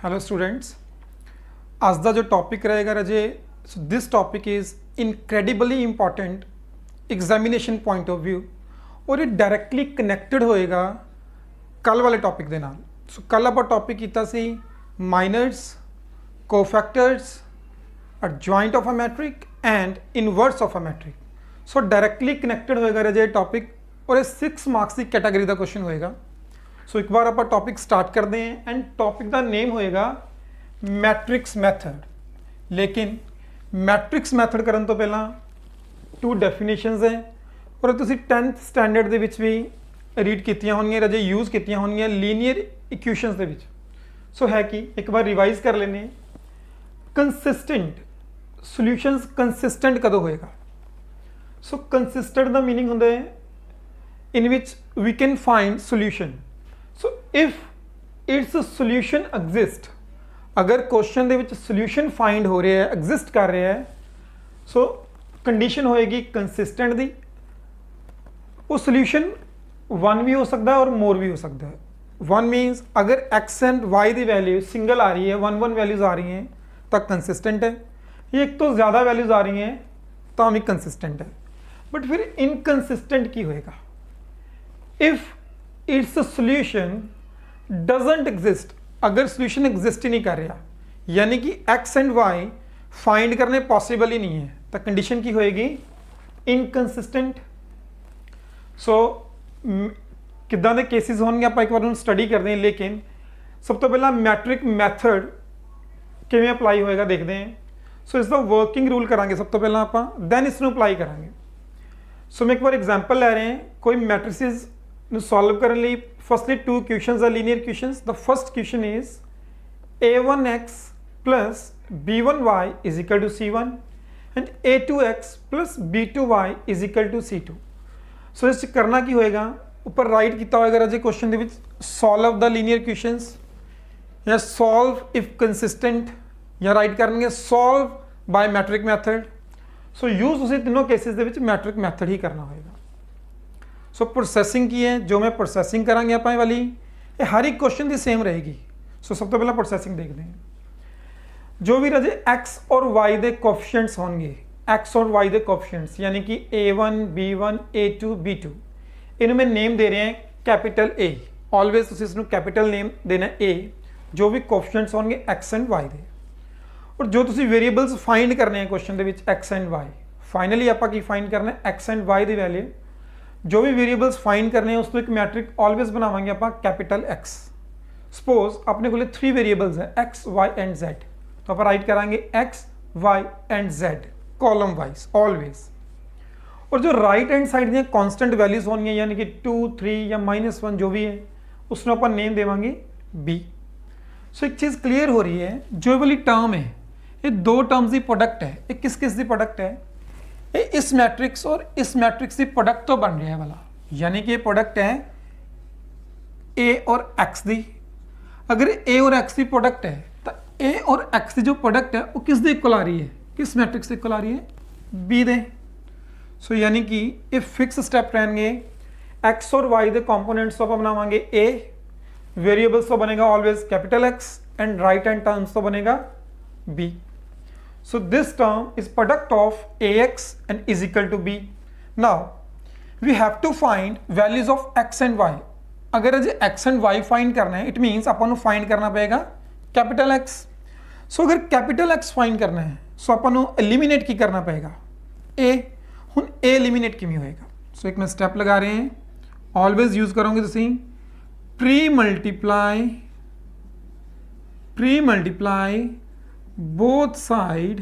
Hello students, आज का जो टॉपिक रहेगा रजे, so this topic is incredibly important examination point of view और ये डायरैक्टली कनैक्टेड होएगा कल वाले टॉपिक के नाल। सो कल आप टॉपिक किया सी minors, cofactors, adjoint of a matrix and inverse of a matrix. So directly connected होएगा रजे टॉपिक और ये 6 मार्क्स की कैटेगरी का क्वेश्चन होएगा। सो एक बार आप टॉपिक स्टार्ट करते हैं एंड टॉपिक का नेम होएगा मैट्रिक्स मैथड। लेकिन मैट्रिक्स मैथड करने तो पहला 2 डेफिनेशंस हैं और तुसी 10th स्टैंडर्ड दे विच भी रीड कीतियां होंगियां रजे, यूज़ कीतियां होंगियां लीनियर इक्वेशंस दे विच। सो है कि एक बार रिवाइज कर लेने, कंसिस्टेंट सॉल्यूशंस कंसिस्टेंट कदों होएगा। सो कंसिस्टेंट का मीनिंग होंदा है in which we can find solution. So if its solution exist, अगर क्वेश्चन दे विच solution find हो रहा है, exist कर रहा है, so कंडीशन होएगी कंसिस्टेंट दी। वो solution 1 भी हो सकता है और मोर भी हो सकता है। 1 मीन्स अगर x एंड y की वैल्यू सिंगल आ रही है, 1 वैल्यूज आ रही हैं तो कंसिस्टेंट है, ये एक तो ज़्यादा वैल्यूज आ रही हैं तो भी कंसिस्टेंट है। बट फिर इनकंसिस्टेंट की होएगा if its solution doesn't exist, अगर solution exist ही नहीं कर रहा, यानी कि x and y फाइंड करने पॉसिबल ही नहीं है, तो कंडीशन की होएगी इनकंसिस्टेंट। सो किदां दे केसेस होंगे आप एक बार स्टडी करते हैं। लेकिन सब तो पहला मैट्रिक मैथड किवें अप्लाई होएगा देखते हैं। सो इसका वर्किंग रूल करांगे सब तो पहला आप, दैन इसनूं अप्लाई करांगे। सो मैं एक बार एग्जाम्पल ले रहे हैं, कोई मैट्रिसेस सॉल्व करने लिए firstly 2 questions are linear questions. The first question is a1x plus b1y is equal to c1 and a2x plus b2y is equal to c2। So इस करना की होएगा, ऊपर राइट किया होएगा राजे क्वेश्चन दे विच सॉल्व द लीनियर क्वेश्चंस या सॉल्व इफ कंसिस्टेंट, या राइट करेंगे solve by matrix method. So use उसे तीनों केसेस दे विच मैट्रिक मैथड ही करना होएगा। सो प्रोसैसिंग की है, जो मैं प्रोसैसिंग करांगे आप वाली ये हर एक क्वेश्चन की सेम रहेगी। सो सब तो पहला प्रोसैसिंग देखते हैं। जो भी रजे x और y के कोफिशिएंट्स होंगे, x और y के कोफिशिएंट्स यानी कि a1 b1 a2 b2, इन्हें मैं नेम दे रहे हैं कैपिटल A। ऑलवेज उसे इसमें कैपिटल नेम देना A। जो भी कोफिशिएंट्स होंगे x एंड y के, और जो तुसी वेरिएबल्स फाइंड करने हैं क्वेश्चन दे विच x एंड y, फाइनली आप की फाइंड करना है x एंड y की वैल्यू। जो भी वेरिएबल्स फाइंड करने हैं उसको एक मैट्रिक ऑलवेज बनावांगे आप कैपिटल X। सपोज अपने को 3 वेरिएबल्स हैं x y एंड z, तो आप राइट करांगे x y and z column wise always. और जो राइट हैंड साइड दी कांस्टेंट वैल्यूज होनी यानी कि 2 3 या -1 जो भी है उसमें अपन नेम देवांगे b। सो एक चीज़ क्लियर हो रही है, जो वाली टर्म है ये 2 टर्म्स की प्रोडक्ट है। ये किस किस की प्रोडक्ट है? ये इस मैट्रिक्स और इस मैट्रिक्स की प्रोडक्ट तो बन रहा है वाला, यानी कि ये प्रोडक्ट है a और x दी। अगर a और x की प्रोडक्ट है तो a और x की जो प्रोडक्ट है वो किस दे इक्वल आ रही है, किस मैट्रिक्स से इक्वल आ रही है? b दे। सो यानी कि ये फिक्स स्टेप रहेंगे, x और y के कंपोनेंट्स तो बनावांगे a, वेरिएबल्स तो बनेगा always capital X and right hand terms तो बनेगा b। So this term is product of ax and is equal to b. Now we have to find values of x and y. अगर अजे x and y find करना है, it means upon find करना पड़ेगा capital X। सो अगर capital X find करना है सो अपन eliminate की करना पड़ेगा a। हुन a एलिमिनेट किमें होएगा? सो एक मैं स्टेप लगा रहे हैं, ऑलवेज यूज करोगे तुसी pre multiply both side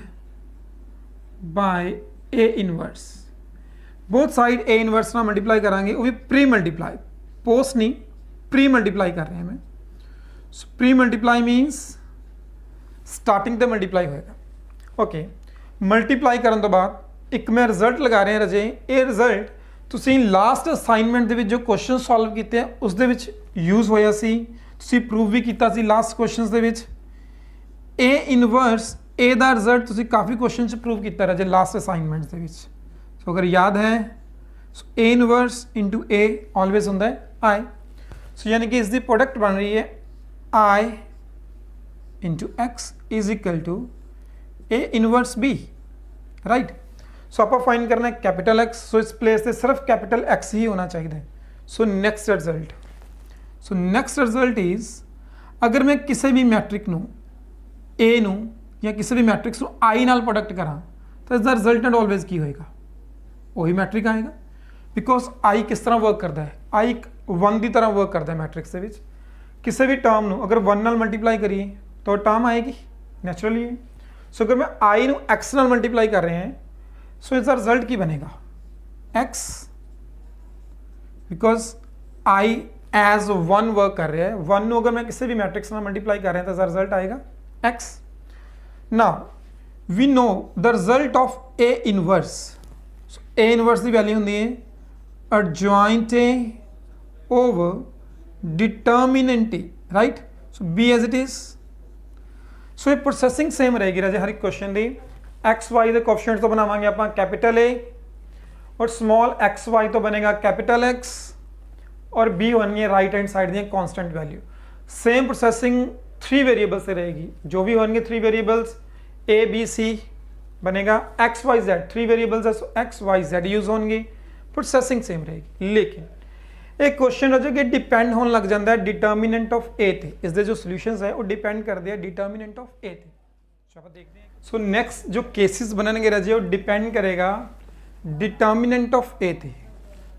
by a inverse। both side a inverse ना मल्टीप्लाई करांगे, वो भी प्री मल्टीप्लाई, पोस्ट नहीं प्री मल्टीप्लाई कर रहे हैं मैं। प्री मल्टीप्लाई मीन्स स्टार्टिंग तो मल्टीप्लाई होएगा। ओके, मल्टीप्लाई करने तो बाद एक मैं रिजल्ट लगा रहे हैं रजे, ये रिजल्ट तुसी लास्ट असाइनमेंट दे विच जो क्वेश्चन सॉल्व किए उस दे विच यूज होया सी, तुसी प्रूव भी किया सी लास्ट क्वेश्चन दे विच। ए इनवर्स ए का रिजल्ट तुसी काफ़ी क्वेश्चन प्रूव किया रहे लास्ट असाइनमेंट के। सो अगर याद है A inverse into a always होंगे आई। सो यानी कि इसकी प्रोडक्ट बन रही है I into X is equal to A inverse B, right. So आप फाइंड करना है कैपिटल एक्स, सो इस प्लेस से सिर्फ कैपिटल एक्स ही होना चाहिए। सो नेक्स्ट रिजल्ट इज, अगर मैं किसी भी मैट्रिक नू ए नू या किसी भी मैट्रिक्स नू आई नाल प्रोडक्ट करा तो इसका रिजल्टेंट ऑलवेज की होएगा, वही मैट्रिक आएगा। बिकॉज आई किस तरह वर्क करता है, आई 1 की तरह वर्क करता है मैट्रिक्स के विच। किसी भी टर्म नू अगर 1 नाल मल्टीप्लाई करिए तो टर्म आएगी नैचुरली। सो अगर मैं आई नू एक्स नाल मल्टीप्लाई कर रहे हैं सो इसका रिजल्ट की बनेगा x, because I as 1 work कर रहा है। 1 नू अगर मैं किसी भी मैट्रिक्स नाल मल्टीप्लाई कर रहे हैं तो इसका रिजल्ट आएगा X. Now we know the result of A inverse. A inverse की वैल्यू होंगी है adjoint A over determinant A, right. So B as it is. So ये प्रोसैसिंग सेम रहेगी राजे हर एक क्वेश्चन की। एक्स वाई के कोएफिशिएंट तो बनावांगे आप कैपिटल ए और स्मॉल एक्स वाई तो बनेगा कैपिटल एक्स, और बी होंगे राइट हैंड साइड दी constant value. Same processing 3 variable से रहेगी, जो भी होंगे 3 वेरिएबल्स ए बी सी बनेगा। एक्स वाई जेड 3 वेरिएबल्स है, सो एक्स वाई जेड यूज होंगे, प्रोसैसिंग सेम रहेगी। लेकिन एक क्वेश्चन है जो कि डिपेंड होने लग जाता है डिटर्मिनेंट ऑफ ए थे। इसके जो सोल्यूशंस है वो डिपेंड करते हैं डिटर्मिनेंट ऑफ ए थे। देखते हैं। सो नेक्स्ट जो केसेस बनने राजे वो डिपेंड करेगा डिटर्मिनेंट ऑफ ए थे।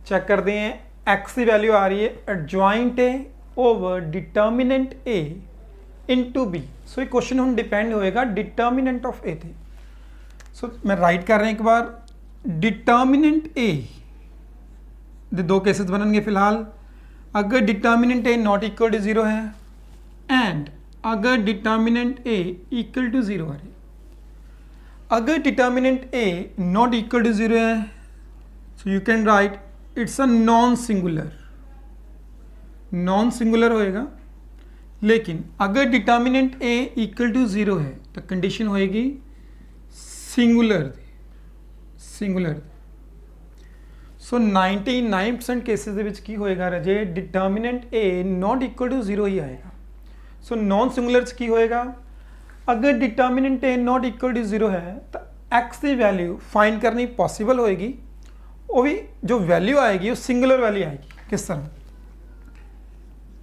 चेक करते हैं, एक्स की वैल्यू आ रही है adjoint A over determinant A into B. So ये क्वेश्चन हम डिपेंड होएगा डिटर्मिनेंट ऑफ ए थे। सो मैं राइट कर रहा हूं एक बार, डिटर्मिनेंट ए दे 2 केसेस बनेंगे फिलहाल। अगर determinant A not equal to 0 है एंड अगर डिटर्मिनेंट ए इक्वल टू 0 है। अगर determinant A not equal to 0 है so you can write it's a non singular होएगा। लेकिन अगर डिटर्मिनेंट ए इक्वल टू 0 है तो कंडीशन होएगी सिंगुलर। सो 99% केसेस दे विच की होएगा राजे determinant A not equal to 0 ही आएगा। सो नॉन सिंगुलर की होएगा, अगर determinant A not equal to 0 है तो एक्स की वैल्यू फाइंड करनी पॉसिबल होएगी, वो भी जो वैल्यू आएगी वो सिंगुलर वैल्यू आएगी। किस तरह,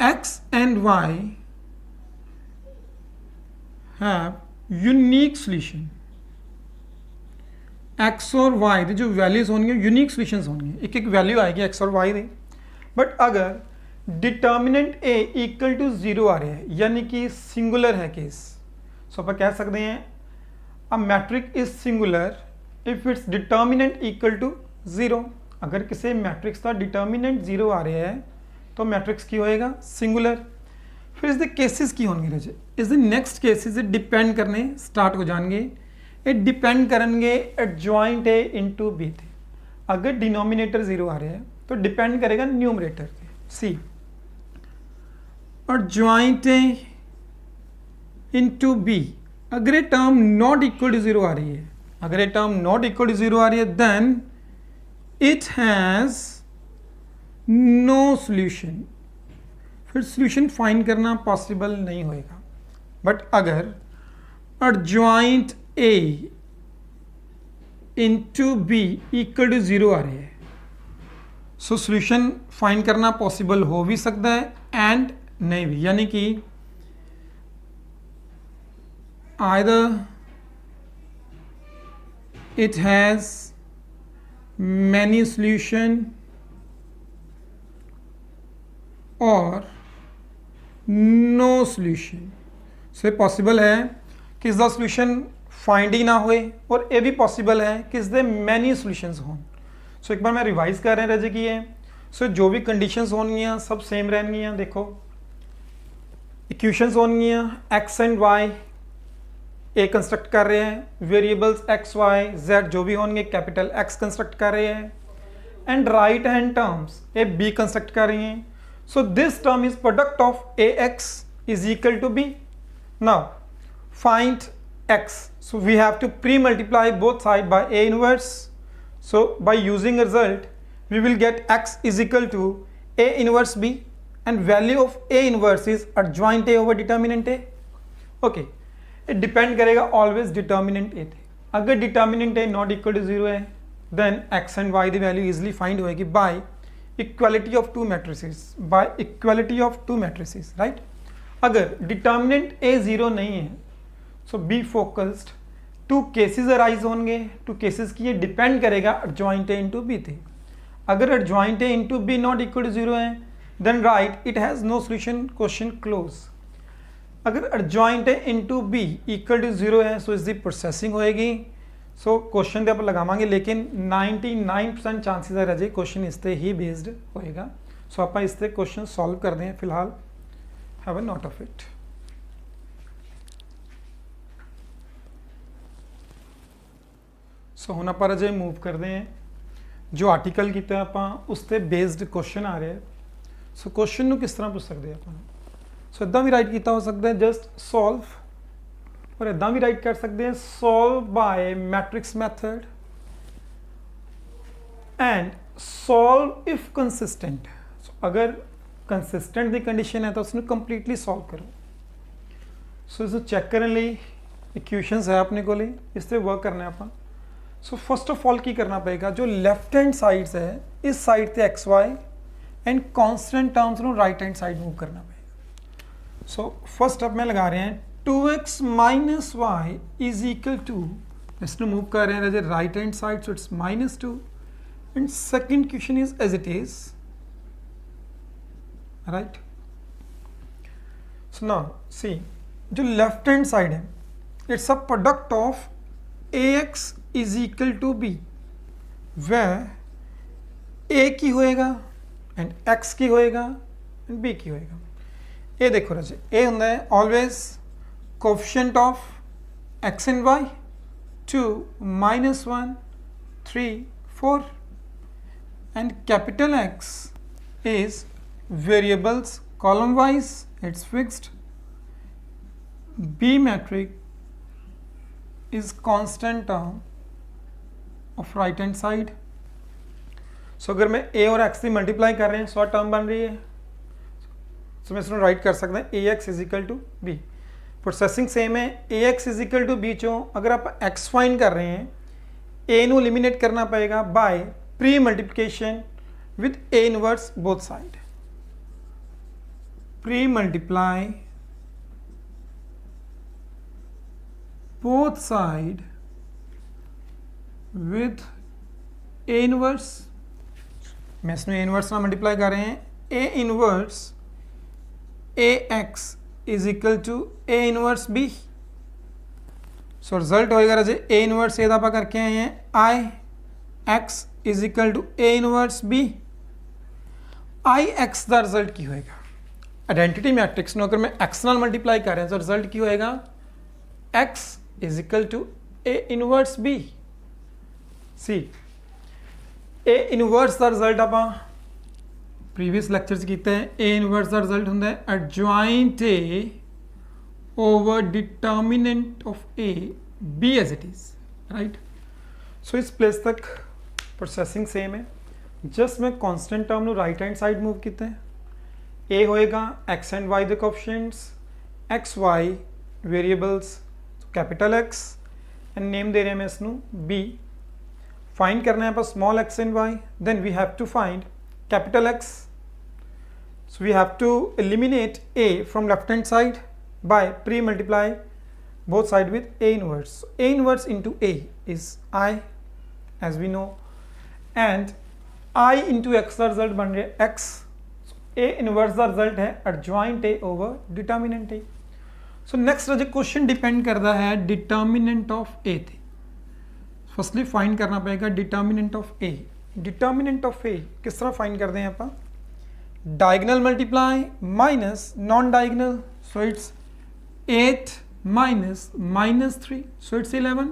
x and why have unique solution. X और वाई की जो वैल्यूज होंगी यूनिक सोल्यूशंस होंगे, एक वैल्यू आएगी एक्स और वाई की। बट अगर डिटर्मिनेंट ए इक्वल टू 0 आ रहा है यानी कि सिंगुलर है केस, सो आप कह सकते हैं a matrix is singular if its determinant equal to 0। अगर किसी मैट्रिक्स का डिटर्मिनेंट 0 आ रहा है तो मैट्रिक्स की होएगा सिंगुलर। फिर इसके केसेस की होंगे राजे, इस नेक्स्ट केसेस डिपेंड करने स्टार्ट हो जाएंगे। ये डिपेंड करेंगे एडजॉइंट ए इनटू बी थे। अगर डिनोमिनेटर 0 आ रहा है तो डिपेंड करेगा न्यूमरेटर पे see. Adjoint A into B, अगर ये टर्म नॉट इक्वल टू 0 आ रही है, अगर ये टर्म नॉट इक्वल टू 0 आ रही है then it has no solution. फिर सॉल्यूशन फाइंड करना पॉसिबल नहीं होएगा। बट अगर adjoint A into B equal to 0 आ रही है सो सॉल्यूशन फाइंड करना पॉसिबल हो भी सकता है एंड नहीं भी, यानी कि either it has many solution और नो सॉल्यूशन। सो पॉसिबल है कि इसका सॉल्यूशन फाइंड ही ना होए और ये भी पॉसिबल है कि इसके मैनी सॉल्यूशंस हों। सो एक बार मैं रिवाइज कर रहे हैं रजे की है। सो जो भी कंडीशंस होंगियां सब सेम रहनगियां। देखो इक्वेशंस होंगियां एक्स एंड वाई ए कंस्ट्रक्ट कर रहे हैं, वेरिएबल्स एक्स वाई जेड जो भी होंगे कैपिटल एक्स कंस्ट्रक्ट कर रहे हैं and right hand terms A B construct कर रही हैं। So this term is product of A X is equal to B. Now find x, so we have to pre-multiply both sides by a inverse. So by using a result we will get x is equal to a inverse b and value of a inverse is adjoint a over determinant a। Okay, ये depend करेगा always determinant A थे। अगर determinant A not equal to 0 है then X and Y दी value easily find होएगी by equality of two matrices, by equality of two matrices, right. अगर determinant A 0 नहीं है so be focused, two cases arise होंगे, two cases की ये depend करेगा एडजॉइंट ए इंटू बी थे। अगर adjoint A into B not equal to 0 है then right it has no solution, question close. अगर adjoint A into B equal to 0 है सो इसकी प्रोसेसिंग होएगी, सो क्वेश्चन तो आप लगावांगे लेकिन 99% चांसेस है रजे क्वेश्चन इस पर ही बेस्ड होएगा। सो आप इस पर क्वेश्चन सॉल्व कर दें फिलहाल, have a note of it. So हुण आपां अजे मूव करते हैं जो आर्टिकल किया आप उस पर बेस्ड क्वेश्चन आ रहे हैं। सो क्वेश्चन नूं किस तरह पूछ सकते हैं आप, सो इदा भी राइट किया हो सकता है जस्ट सॉल्व, और इदा भी राइट कर सकते हैं solve by matrix method and solve if consistent. अगर कंसिस्टेंट की कंडीशन है तो उसमें कंप्लीटली सॉल्व करो। सो इस चेक करने लिए इक्वेशंस है अपने को, इस पर वर्क करना है अपन। सो फर्स्ट ऑफ ऑल की करना पड़ेगा जो लेफ्ट हैंड साइड्स है इस साइड से X Y and constant terms में राइट हैंड साइड मूव करना पड़ेगा। सो फर्स्ट अब में लगा रहे हैं 2x minus Y is equal to, इसमें मूव कर रहे हैं right hand side so it's -2 and second question is as it is, right. So now see जो लेफ्ट हैंड साइड है it's a product of ax is equal to B, वह a की होएगा and x की होएगा and b की होएगा। ये देखो राजे a होंदा है always coefficient of x and y 2 -1 3 4 and capital X is variables column wise, it's fixed. B matrix is constant term of right hand side. So अगर मैं a और x से मल्टीप्लाई कर रहे हैं 100 टर्म बन रही है, so मैं इसमें राइट कर सकते हैं ax is equal to b। Processing same है, ax is equal to b चो अगर आप x फाइंड कर रहे हैं a ਨੂੰ एलिमिनेट करना पड़ेगा by pre multiplication with a inverse both side. Pre multiply both side with a inverse, मैं इसमें a inverse ना मल्टीप्लाई कर रहे हैं, a inverse ax is equal to a inverse b। So result होएगा राजे a inverse ये दापा करके आए हैं i x is equal to a inverse b। i x का रिजल्ट की होएगा आइडेंटिटी मैट्रिक्स अगर मैं x नाल मल्टीप्लाई कर रहे हैं तो रिजल्ट की होएगा x is equal to a inverse b। see a inverse का रिजल्ट आप प्रीवियस लेक्चर कीते हैं, a inverse का रिजल्ट होंदा है adjoint a over determinant of a b as it is, right। so इस प्लेस तक प्रोसेसिंग सेम है, जस्ट मैं constant term right hand side move किते हैं। a होएगा x and y the coefficients, x y variables capital X and name दे रहे हैं मैं इसनू B। फाइंड करना है पर small x and y, then we have to find capital X। So we have to eliminate a from left hand side by pre multiply both side with a inverse. a inverse into a is I as we know and I into x का result बन रहा है x। a inverse का result है adjoint a over determinant a। So next जो question depend करता है determinant of ए थे। फर्स्टली फाइंड करना पड़ेगा determinant of A. Determinant of A किस तरह फाइंड करते हैं आप, diagonal multiply minus non diagonal, so it's 8 minus -3 so it's 11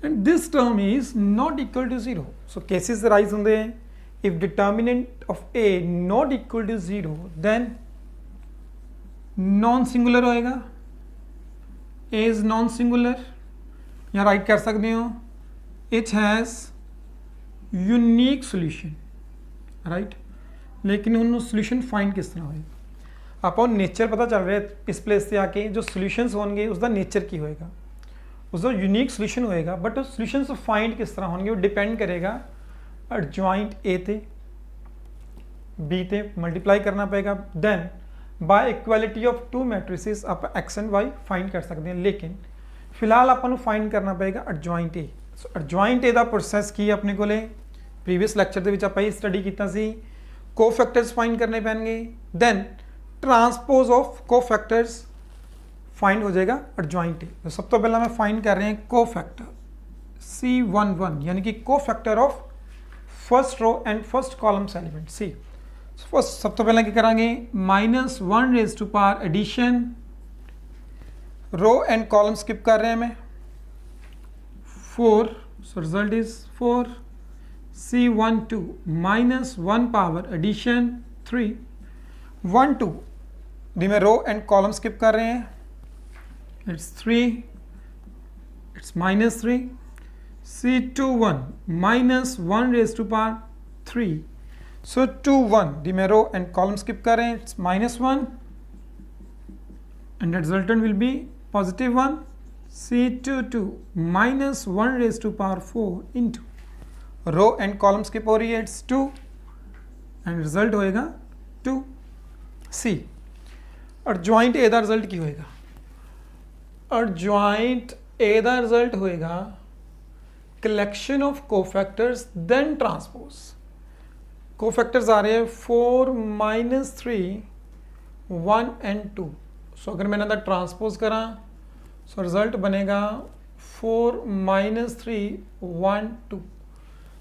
and this term is not equal to 0। So cases rise होंगे हैं if determinant of A not equal to 0 then non singular होएगा, A is non singular, या write कर सकते हो it has unique solution, right. लेकिन उन्होंने solution find किस तरह होएगा, ਆਪਾਂ ਨੂੰ ਨੇਚਰ ਪਤਾ ਚੱਲ ਰਿਹਾ ਇਸ ਪਲੇਸ ਤੇ ਆ ਕੇ ਜੋ ਸੋਲੂਸ਼ਨਸ ਹੋਣਗੇ ਉਸ ਦਾ ਨੇਚਰ ਕੀ ਹੋਏਗਾ, ਉਸ ਦਾ ਯੂਨੀਕ ਸੋਲੂਸ਼ਨ ਹੋਏਗਾ, ਬਟ ਉਹ ਸੋਲੂਸ਼ਨਸ ਫਾਈਂਡ ਕਿਸ ਤਰ੍ਹਾਂ ਹੋਣਗੇ ਉਹ ਡਿਪੈਂਡ ਕਰੇਗਾ ਐਡਜੁਆਇੰਟ A ਤੇ B ਤੇ ਮਲਟੀਪਲਾਈ ਕਰਨਾ ਪਏਗਾ। Then by equality of two matrices ਆਪਾਂ x ਐਂਡ y ਫਾਈਂਡ ਕਰ ਸਕਦੇ ਹਾਂ, ਲੇਕਿਨ ਫਿਲਹਾਲ ਆਪਾਂ ਨੂੰ ਫਾਈਂਡ ਕਰਨਾ ਪਏਗਾ adjoint A। So adjoint A ਦਾ ਪ੍ਰੋਸੈਸ ਕੀ ਹੈ ਆਪਣੇ ਕੋਲੇ, ਪ੍ਰੀਵੀਅਸ ਲੈਕਚਰ ਦੇ ਵਿੱਚ ਆਪਾਂ ਇਹ ਸਟੱਡੀ ਕੀਤਾ ਸੀ, ਕੋਫੈਕਟਰਸ ਫਾਈਂਡ ਕਰਨੇ ਪੈਣਗੇ, then transpose of cofactors find हो जाएगा एडजॉइंट ए। तो सब तो पहला मैं फाइंड कर रहे हैं कोफैक्टर C11 यानी कि cofactor of first row and first columns element C। First सब तो पहला क्या करेंगे -1 raise to power addition, row and column skip कर रहे हैं मैं 4, so result is 4। C12 -1 power addition 3, 1 2 दी में रो एंड कॉलम स्किप कर रहे हैं, it's 3, it's -3। C21 -1 raise to power 3, so 2 1 दी में रो एंड कॉलम स्किप कर रहे हैं, it's -1 and resultant will be +1। C22 -1 raise to power 4 into row and column skip हो रही है, इट्स 2 एंड रिजल्ट होएगा 2। C एडजॉइंट A ਦਾ ਰਿਜ਼ਲਟ ਕੀ ਹੋਏਗਾ, ਐਡਜੁਆਇੰਟ A ਦਾ ਰਿਜ਼ਲਟ ਹੋਏਗਾ collection of cofactors then transpose. Cofactors ਆ ਰਹੇ ਹੈ 4 -3 1 एंड 2। सो अगर मैं ਇਹਨਾਂ ਦਾ ਟਰਾਂਸਪੋਜ਼ ਕਰਾਂ सो रिजल्ट बनेगा 4 -3 1 2।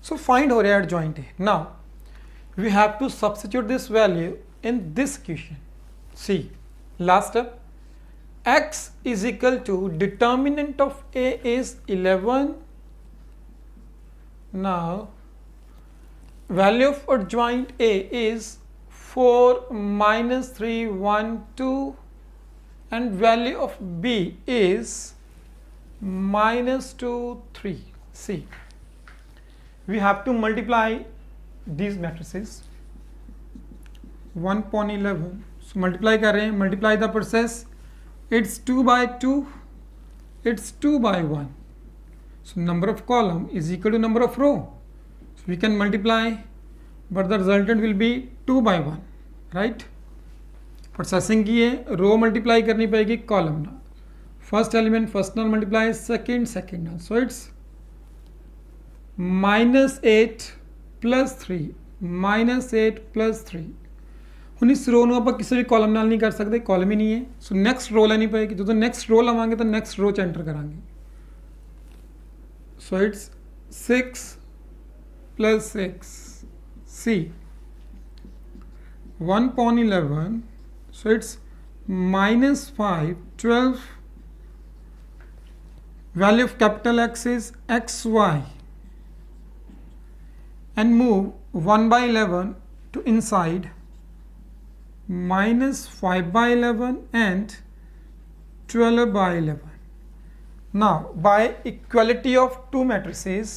सो फाइंड हो रहा है adjoint A। Now we have to substitute this value in this equation। See, last step, x is equal to determinant of A is 11। now value of adjoint A is 4 -3 1 2 and value of B is -2 3। see, we have to multiply these matrices 1/11, so multiply कर रहे हैं, multiply the process, it's 2/2, it's 2/1, so number of column is equal to number of row, so we can multiply but the resultant will be 2/1, right। Processing की है, row multiply करनी पड़ेगी column ना, first element first नाल multiply second second नाल, सो it's -8 + 3 -8 + 3। ਹੁਣ ਇਸ ਰੋ ਨੂੰ ਆਪਾਂ ਕਿਸੇ ਵੀ ਕਾਲਮ ਨਾਲ ਨਹੀਂ ਕਰ ਸਕਦੇ, ਕਾਲਮ ਹੀ ਨਹੀਂ ਹੈ, ਸੋ ਨੈਕਸਟ ਰੋ ਲੈਣੀ ਪਏਗੀ। ਜਦੋਂ ਨੈਕਸਟ ਰੋ ਲਵਾਂਗੇ ਤਾਂ ਨੈਕਸਟ ਰੋ ਚ ਐਂਟਰ ਕਰਾਂਗੇ, so it's 6 + 6 C 1/11, so it's -5 12, value of capital X is XY, and move 1/11 to inside -5/11 and 12/11। now by equality of two matrices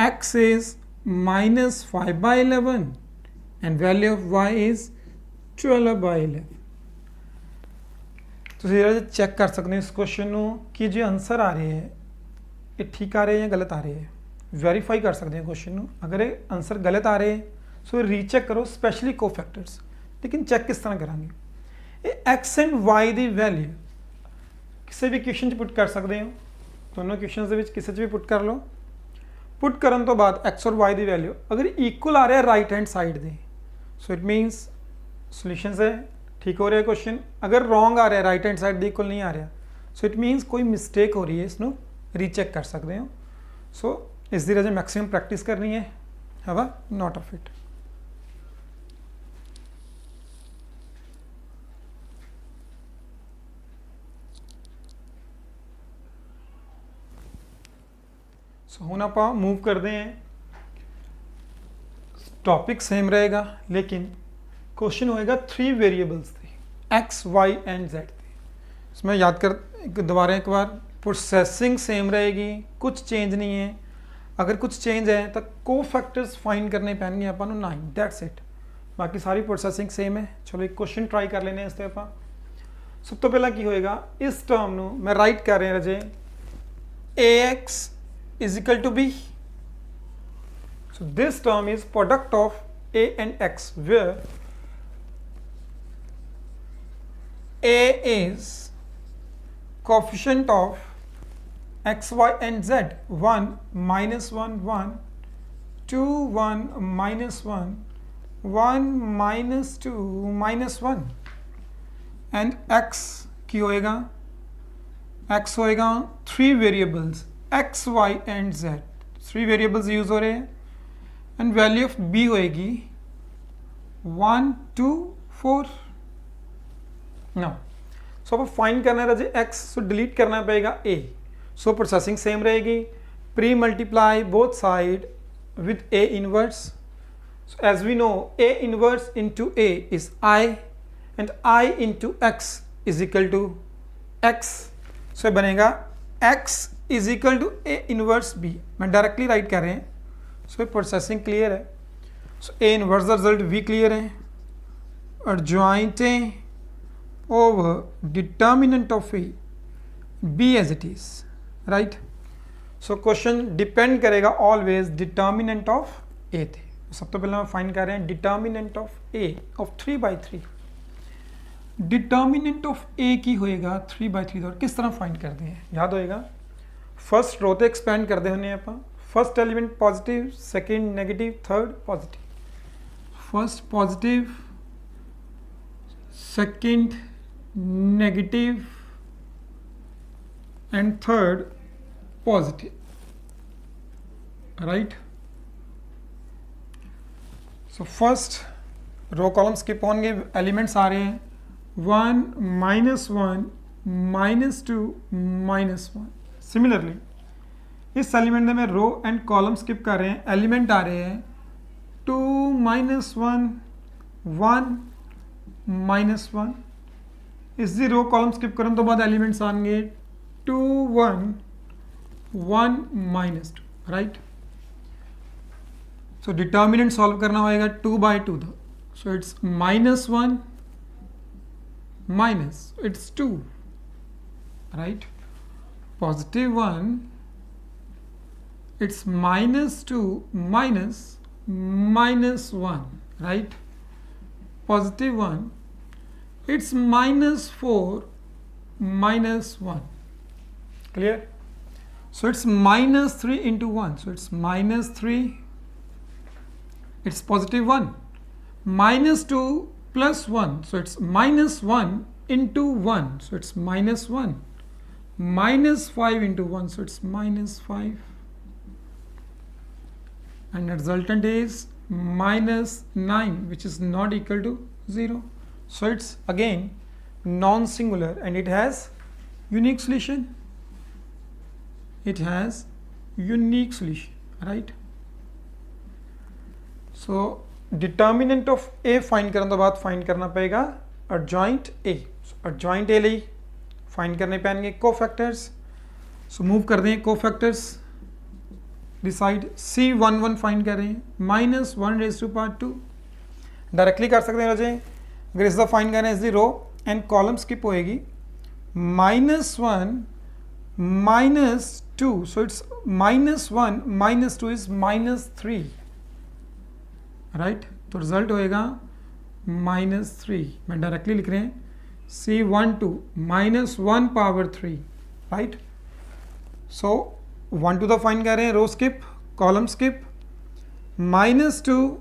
X is -5/11 and value of Y is 12/11। ਤੁਸੀਂ ਜਿਹੜਾ check ਕਰ ਸਕਦੇ ਹੋ ਇਸ question ਨੂੰ ਕਿ ਜੇ answer ਆ ਰਹੇ ਹੈ ਇਹ ਠੀਕ ਆ ਰਹੇ ਜਾਂ ਗਲਤ ਆ ਰਹੇ ਹੈ, ਵੈਰੀਫਾਈ ਕਰ ਸਕਦੇ ਹੋ ਕੁਐਸਚਨ ਨੂੰ। ਅਗਰ ਇਹ ਆਨਸਰ ਗਲਤ ਆ ਰਹੇ ਸੋ ਰੀਚੈਕ ਕਰੋ, ਸਪੈਸ਼ਲੀ ਕੋਫੈਕਟਰਸ। लेकिन चेक किस तरह करांगे, ये x and y the value ਕਿਸੇ ਵੀ ਇਕੁਏਸ਼ਨ 'ਚ ਪੁੱਟ ਕਰ ਸਕਦੇ ਹੋ, ਦੋਨੋਂ ਇਕੁਏਸ਼ਨਸ ਦੇ ਵਿੱਚ ਕਿਸੇ 'ਚ ਵੀ ਪੁੱਟ ਕਰ ਲਓ। ਪੁੱਟ ਕਰਨ ਤੋਂ ਬਾਅਦ x ਔਰ y ਦੀ ਵੈਲਿਊ ਅਗਰ ਇਕੁਅਲ ਆ ਰਿਹਾ ਰਾਈਟ हैंड ਸਾਈਡ ਦੇ, ਸੋ ਇਟ ਮੀਨਸ ਸੋਲੂਸ਼ਨਸ ਹੈ, ਠੀਕ ਹੋ ਰਿਹਾ ਕੁਐਸਚਨ। ਅਗਰ ਰੋਂਗ ਆ ਰਿਹਾ ਰਾਈਟ हैंड ਸਾਈਡ ਦੇ ਇਕੁਅਲ ਨਹੀਂ ਆ ਰਿਹਾ, ਸੋ ਇਟ ਮੀਨਸ ਕੋਈ ਮਿਸਟੇਕ ਹੋ ਰਹੀ ਹੈ, ਇਸ ਨੂੰ ਰੀਚੈਕ ਕਰ ਸਕਦੇ ਹੋ। ਸੋ ਇਸ ਦੀ ਰਾਜੇ ਮੈਕਸਿਮਮ ਪ੍ਰੈਕਟਿਸ ਕਰਨੀ ਹੈ, have a note of it. So ਹੁਣ ਆਪਾਂ मूव करते हैं, टॉपिक सेम रहेगा लेकिन क्वेश्चन होएगा 3 वेरिएबल्स थे x y एंड z थे। इसमें याद कर दोबारा एक बार, प्रोसेसिंग सेम रहेगी, कुछ चेंज नहीं है। अगर कुछ चेंज है तो कोफैक्टर्स फाइंड करने पैणगे आपां नूं 9, दैट्स इट। बाकी सारी प्रोसैसिंग सेम है। चलो एक क्वेश्चन ट्राई कर लेने इस तरह। सब तो पहला की होएगा, इस टर्म नु मैं राइट कर रहा रजे ax is equal to b. So this term is product of a and x, where a is coefficient of x, y and z, 1 minus 1 1, 2 1 minus 1, 1 minus 2 minus 1, and x की होएगा, x होएगा 3 variables x, y and z, 3 variables use हो रहे हैं, and value of b होएगी 1 2 4। Now so अब find करना है x, सो डिलीट करना पड़ेगा a, सो प्रोसेसिंग सेम रहेगी, pre multiply both side with a inverse. So as we know, a inverse into a is I, and I into x is equal to x. So बनेगा x is equal to a inverse b. मैं directly right कर रहे हैं, सो processing clear है। सो a inverse का result भी clear है, और joint over determinant of a b as it is, right. So question depend करेगा ऑलवेज डिटर्मिनेंट ऑफ a थे। सब तो पहले हम फाइंड कर रहे हैं determinant of a of 3/3। Determinant of a की होएगा 3/3, और किस तरह फाइंड करते हैं याद होएगा, फर्स्ट रो तो एक्सपेंड करते होने आप, first element positive, second negative, third positive, first positive, second negative and third positive, right. So first row column skip होंगे, एलिमेंट्स आ रहे हैं 1 -1 -2 -1। सिमिलरली इस एलिमेंट में रो एंड कॉलम स्किप कर रहे हैं, एलिमेंट आ रहे हैं 2 -1 1 -1। इसी रो कॉलम स्किप करने तो बाद एलिमेंट्स आएंगे 2 1 1 -2, राइट। सो डिटर्मिनेंट सॉल्व करना होगा 2/2 था, सो it's -1 minus it's 2, right, positive 1 it's -2 minus -1, right, positive 1 it's -4 -1, clear। So it's -3 into 1, so it's -3, it's positive 1, -2 plus 1, so it's -1 into 1, so it's -1, -5 into 1, so it's -5, and the resultant is -9, which is not equal to 0. So it's again non-singular, and it has unique solution, it has unique solution, right। So determinant of A find करने तो बाद find करना पड़ेगा adjoint A. Adjoint A ਲਈ find करने पैणगे cofactors. So move कर दें cofactors दी side, C11 find कर रहे हैं, -1⁻², डायरेक्टली कर सकते हैं राजे। अगर इसका फाइंड करना है इसकी रो एंड कॉलम स्किप होएगी, -1 -2, सो इट्स -1 -2 इज -3, राइट। तो रिजल्ट होएगा -3, मैं डायरेक्टली लिख रहे हैं C12 -1 पावर 3, राइट। सो 1 2 तो फाइंड कर रहे हैं, row skip column skip, -2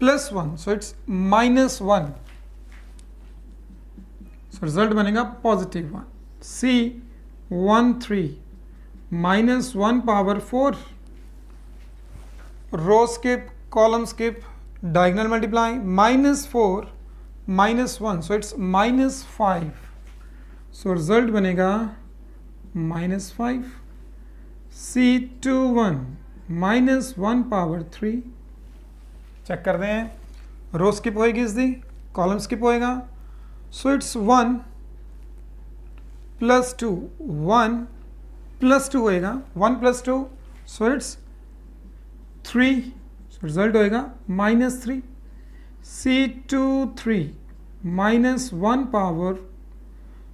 + 1, so it's -1, so result बनेगा +1। C13 -1 power 4, row skip column skip, diagonal multiply, -4 -1, so it's -5, so result बनेगा -5। C21 -1 पावर 3, चेक कर दें, रो स्किप होएगी इसकी, कॉलम स्किप होएगा, सो इट्स 1 + 2, 1 + 2 होएगा, 1 + 2, सो इट्स 3, रिजल्ट होएगा -3। C23 minus 1 power,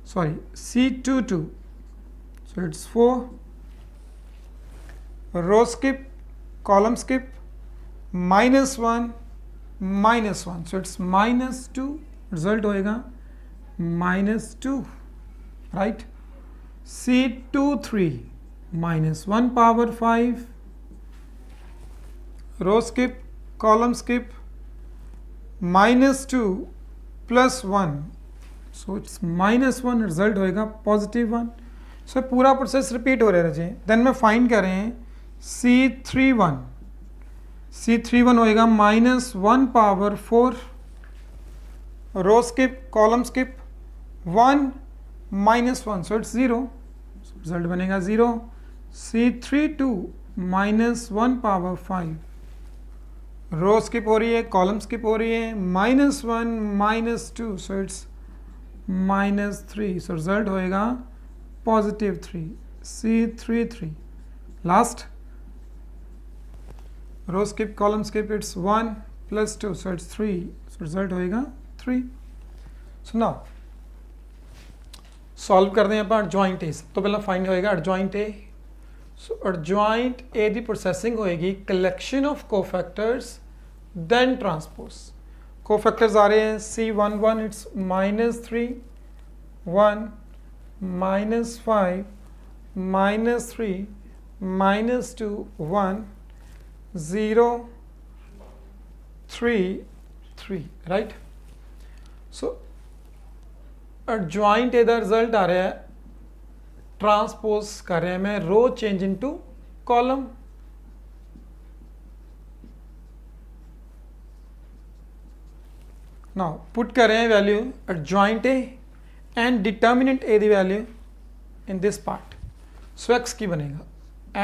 sorry, C22, so it's 4, row skip, column skip, minus 1, so it's minus 2, result होएगा minus 2, right? C23 minus 1 power 5, row skip, column skip, minus 2 plus 1, so it's minus 1, result होएगा positive 1. so पूरा process repeat हो रहा है। Then में find कर रहे हैं C31 होएगा minus 1 power 4, row skip, column skip, 1 minus 1, so it's 0, so result बनेगा 0. C32 minus 1 power 5, रो स्किप हो रही है, कॉलम स्किप हो रही है, minus 1 minus 2, so it's minus 3, so result होएगा positive 3. C33 last, row skip, column skip, it's 1 plus 2, so it's 3, so result होएगा 3. So now solve करते हैं ਆਪਾਂ एडजॉइंट ए। तो पहला फाइंड होएगा एडजॉइंट ए। सो एडजॉइंट ए की प्रोसेसिंग होएगी collection of cofactors then transpose. Cofactors आ रहे हैं C11 it's -3 1 -5 -3 -2 1 0 3 3, right. So adjoint A दा रिजल्ट आ रहा है, ट्रांसपोज कर रहे हैं मैं row change into column. Now put कर रहे हैं value adjoint A and determinant A दी value in this part. So X की बनेगा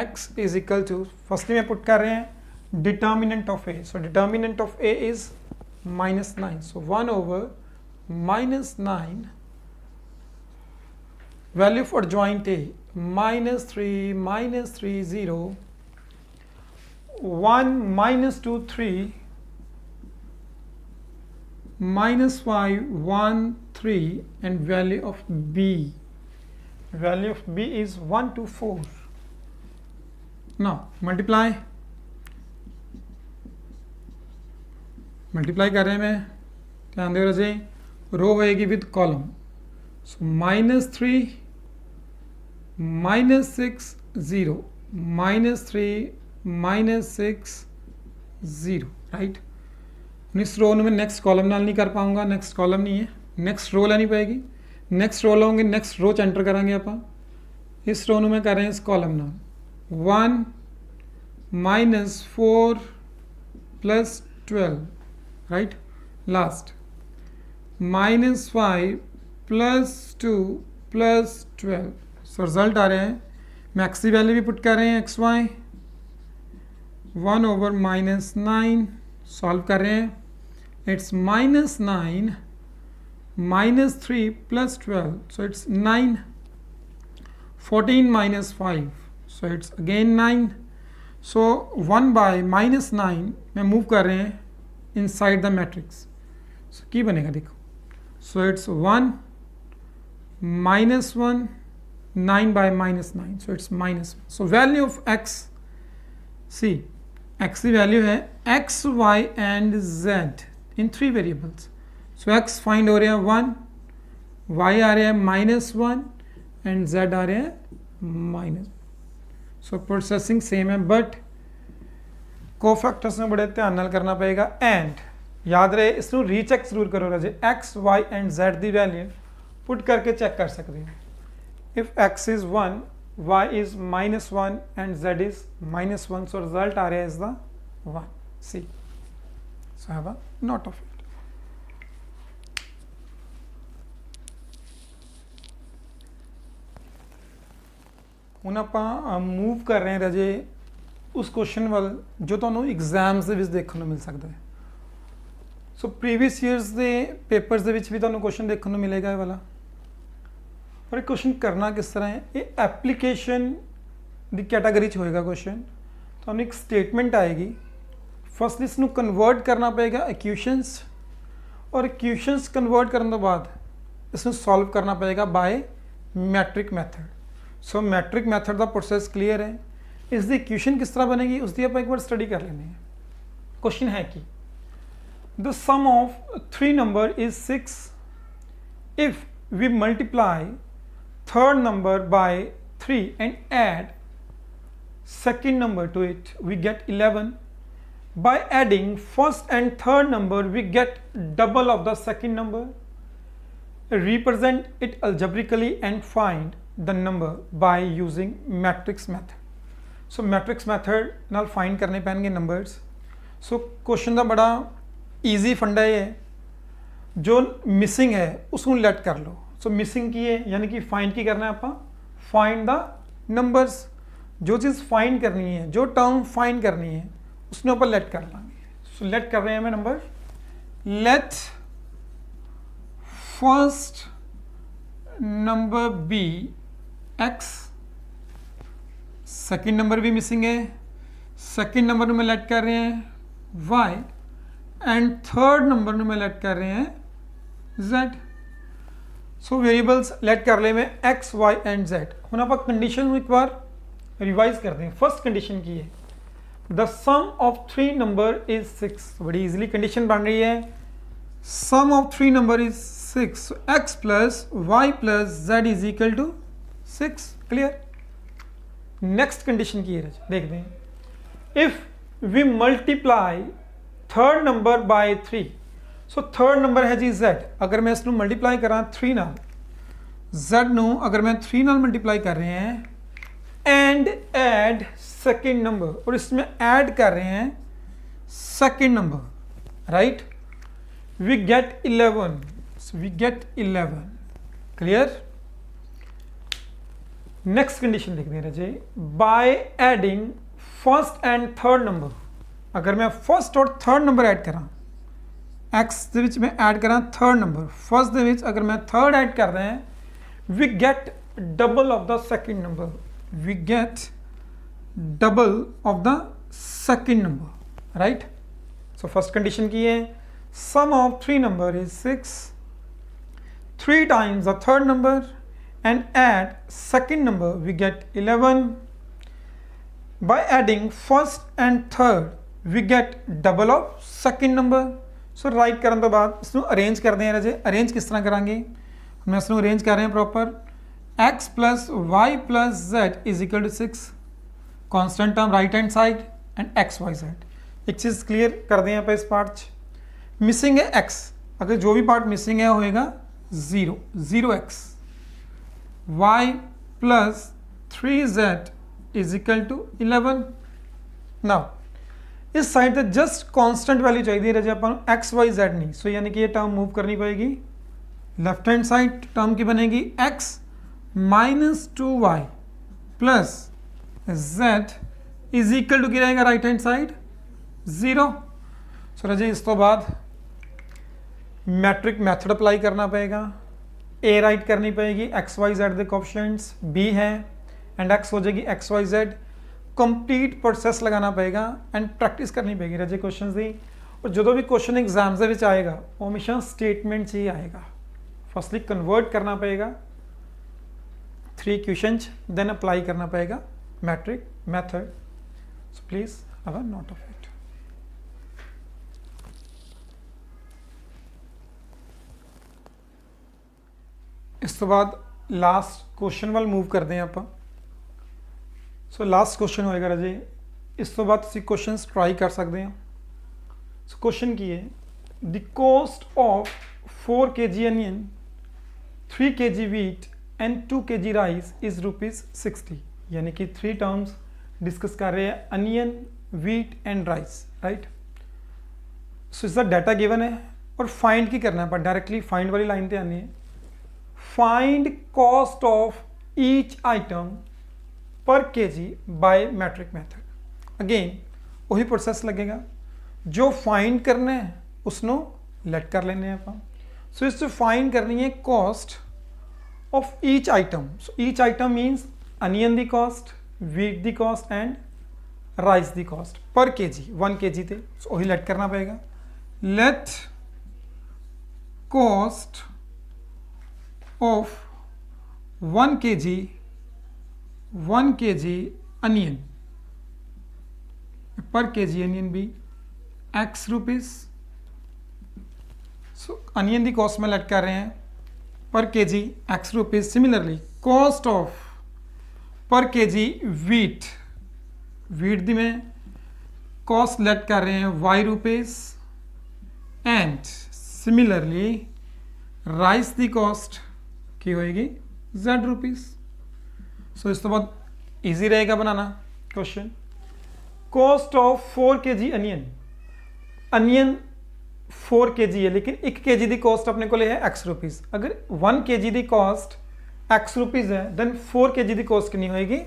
X is equal to, firstly में पुट कर रहे हैं determinant of A. So determinant of A is -9, so 1 over -9, value for adjoint A -3 -3 0 1 -2 3 -5 1 3 and value of B is 1 to 4. now multiply कर रहे हैं मैं, ध्यान दे रहे रो होएगी विद कॉलम। So -3 -6 0 -3 -6 0, right. इस रो में नेक्स्ट कॉलम नाल नहीं कर पाऊंगा, नेक्स्ट कॉलम नहीं है, नेक्स्ट रो लेनी पड़ेगी। नेक्स्ट रो लाओगे, नेक्स्ट रो च एंटर करांगे आप। इस रो में कर रहे हैं इस कॉलम नाल 1 -4 + 12, राइट। लास्ट -5 + 2 + 12, सो रिजल्ट आ रहे हैं। मैक्स की वैल्यू भी पुट कर रहे हैं XY 1 over -9, सॉल्व कर रहे हैं। It's -9 -3 + 12, so it's 9 14 -5, so it's again 9। So 1 by -9 में मूव कर रहे हैं इनसाइड द मैट्रिक्स। सो की बनेगा देखो, सो it's 1 -1 9 by -9, so it's -1. so value of x, see x की वैल्यू है x, y and z in 3 variables. so x find हो रहा है 1, y आ रहा है -1 and z आ रहा है -1. so प्रोसेसिंग सेम है, बट कोफैक्टर्स में बड़े ध्यान नाल करना पड़ेगा। एंड याद रहे इसनू रीचेक जरूर करो राजे, x, y and z की वैल्यू पुट करके चेक कर सकते हैं। if x is 1, y is -1 and z is -1, so result आ रहा है is the 1. see, so have a note of it. ਹੁਣ ਆਪਾਂ मूव कर रहे हैं राजे उस क्वेश्चन वाल जो ਤੁਹਾਨੂੰ एग्जाम्स ਦੇ ਵਿੱਚ ਦੇਖਣ ਨੂੰ ਮਿਲ ਸਕਦਾ ਹੈ। सो प्रीवियस ईयर्स के पेपर्स ਦੇ ਵਿੱਚ भी ਤੁਹਾਨੂੰ क्वेश्चन देखने ਨੂੰ मिलेगा ये वाला। पर क्वेश्चन करना किस तरह है, ये एप्लीकेशन की कैटेगरी होएगा क्वेश्चन। तो एक स्टेटमेंट आएगी, फर्स्टली इसको कन्वर्ट करना पड़ेगा इक्वेशंस और इक्वेशंस कन्वर्ट करने तो बाद इसमें सॉल्व करना पड़ेगा बाय मैट्रिक मैथड। सो मैट्रिक मैथड का प्रोसेस क्लियर है। इसकी इक्वेशन किस तरह बनेगी उसकी आप एक बार स्टडी कर लेने हैं। क्वेश्चन है कि the sum of 3 number is 6 if we multiply third number by 3 and add second number to it, we get 11. By adding first and third number, we get double of the second number. Represent it algebraically and find the number by using matrix method. So matrix method नाल find करने पैणगे numbers. So question का बड़ा easy फंडा है, जो missing है उसको let कर लो। So missing की है यानी कि find की करना है आपा, find the numbers। जो चीज़ फाइंड करनी है, जो टर्म फाइंड करनी है उसने ऊपर लेट कर लेंगे। सो लेट कर रहे हैं हमें number, let first number be X, second number भी मिसिंग है, सेकंड नंबर में लेट कर रहे हैं वाई एंड थर्ड नंबर में लेट कर रहे हैं जेड। सो वेरिएबल्स लेट कर ले में एक्स वाई एंड जेड। हम आप कंडीशन एक बार रिवाइज करते हैं। फर्स्ट कंडीशन की है the sum of 3 number is 6। बड़ी इजीली कंडीशन बन रही है, sum of 3 number is 6, X plus Y plus Z is equal to 6। Clear. Next condition की है, देखते हैं if we multiply third number by 3। So third number है जी जेड, अगर मैं इसको मल्टीप्लाई करा 3 नाल, जेड नू अगर मैं 3 नाल मल्टीप्लाई कर रहे हैं एंड ऐड सेकेंड नंबर, और इसमें ऐड कर रहे हैं second number, right, we get 11। We get 11। Clear. Next condition देखते हैं राजे, by adding first and third number. अगर मैं फर्स्ट और थर्ड नंबर ऐड करा, एक्स ਦੇ ਵਿੱਚ मैं ऐड करा थर्ड नंबर, फर्स्ट ਦੇ ਵਿੱਚ अगर मैं थर्ड ऐड कर रहे हैं, we get double of the second number. We get double of the second number, right? So first condition की है sum of 3 number is 6, 3 times the third number and add second number we get 11. By adding first and third we get double of second number. So write करने तो बाद इसको arrange कर दें राजे। arrange किस तरह करांगे, हम इसको arrange कर रहे हैं proper, x plus y plus z is equal to 6, constant term right hand side and x y z। एक चीज़ क्लियर कर दें यहाँ पे, इस पार्ट मिसिंग है x, अगर जो भी पार्ट मिसिंग है होएगा 0, 0x, y plus 3z is equal to 11। Now इस साइड से जस्ट कांस्टेंट वैल्यू चाहिए रहे अपन x y z नहीं। सो यानी कि ये टर्म मूव करनी पड़ेगी, लेफ्ट हैंड साइड टर्म की बनेगी x minus 2y plus z is equal to क्या रहेगा राइट हैंड साइड 0। सो रजे इस तो बाद मैट्रिक मेथड अप्लाई करना पड़ेगा, a राइट करनी पड़ेगी, x y z के कोएफिशिएंट्स b है एंड x हो जाएगी x y z। Complete process लगाना पड़ेगा एंड प्रैक्टिस करनी पड़ेगी रजे क्वेश्चंस दी। और जो भी क्वेश्चन एग्जाम्स के आएगा वो हमेशा स्टेटमेंट ही आएगा। फर्स्टली कन्वर्ट करना पड़ेगा 3 क्वेश्चंस, देन अप्लाई करना पड़ेगा matrix method. So please have a note of it. इस तो बाद लास्ट क्वेश्चन वाल मूव करते हैं आप। सो लास्ट क्वेश्चन होएगा राजे, इस तो बाद तुसी क्वेश्चंस ट्राई कर सकते हैं। सो क्वेश्चन की है the cost of 4 kg onion, 3 kg wheat and 2 kg rice is ₹60। यानी कि 3 टर्म्स डिस्कस कर रहे हैं, onion, wheat and rice, right. So इसका डाटा गिवन है और फाइंड की करना है, पर डायरेक्टली फाइंड वाली लाइन पे आनी है। Find cost of each item per kg by matrix method. Again वही प्रोसेस लगेगा, जो फाइंड करना है उसनो लेट कर लेने आप। सो इससे फाइंड करनी है cost of each item. So each item means onion the cost, wheat the cost and rice the cost per kg, 1 kg थे। सो वही लेट करना पड़ेगा। Let cost of 1 kg onion, per kg onion be x rupees. So onion की cost में let कर रहे हैं पर के जी x rupees. Similarly cost of पर के जी वीट दी में कॉस्ट लेट कर रहे हैं y rupees. And similarly rice की कॉस्ट की होएगी z रुपीज. सो इस तो बहुत ईजी रहेगा बनाना question. Cost of 4 kg onion 4 kg है, लेकिन 1 kg की कॉस्ट अपने को ले है x रुपीज. अगर 1 kg की कॉस्ट x रुपीज है देन 4 kg की कॉस्ट कितनी होएगी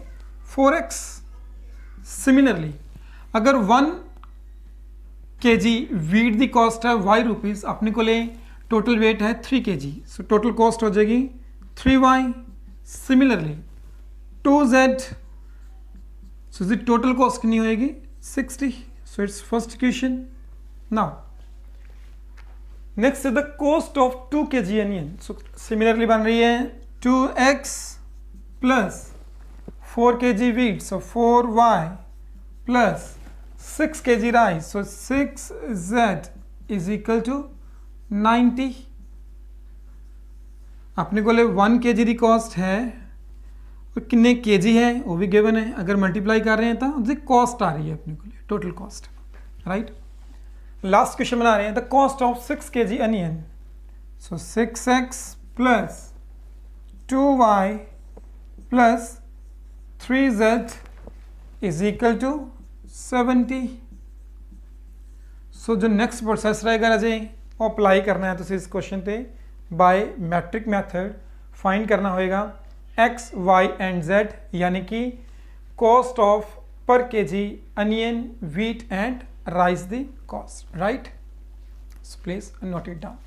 4x. सिमिलरली अगर 1 kg वीट की कॉस्ट है y रुपीज, अपने को ले टोटल वेट है 3 kg. सो टोटल कॉस्ट हो जाएगी 3y. Similarly 2z, so the total cost कितनी होएगी 60. So it's first equation. Now next is the cost of 2 kg onion. So similarly बन रही है 2x plus 4 kg wheat, so 4y plus 6 kg rice, so 6z is equal to 90. अपने को ले 1 kg की cost है और कितने kg है वो भी गिवन है. अगर मल्टीप्लाई कर रहे हैं तो उसकी कॉस्ट आ रही है अपने को लिए total cost. Right. Last question बना रहे हैं the cost of 6 kg onion. So 6x plus 2y plus 3z is equal to 70. So जो नेक्स्ट प्रोसेस रहेगा राजे वो अप्लाई करना है. तो इस क्वेश्चन पे बाय मैट्रिक मैथड फाइंड करना होएगा x, y एंड z, यानी कि कॉस्ट ऑफ पर kg onion, wheat and rice the cost. Right? So please note it down.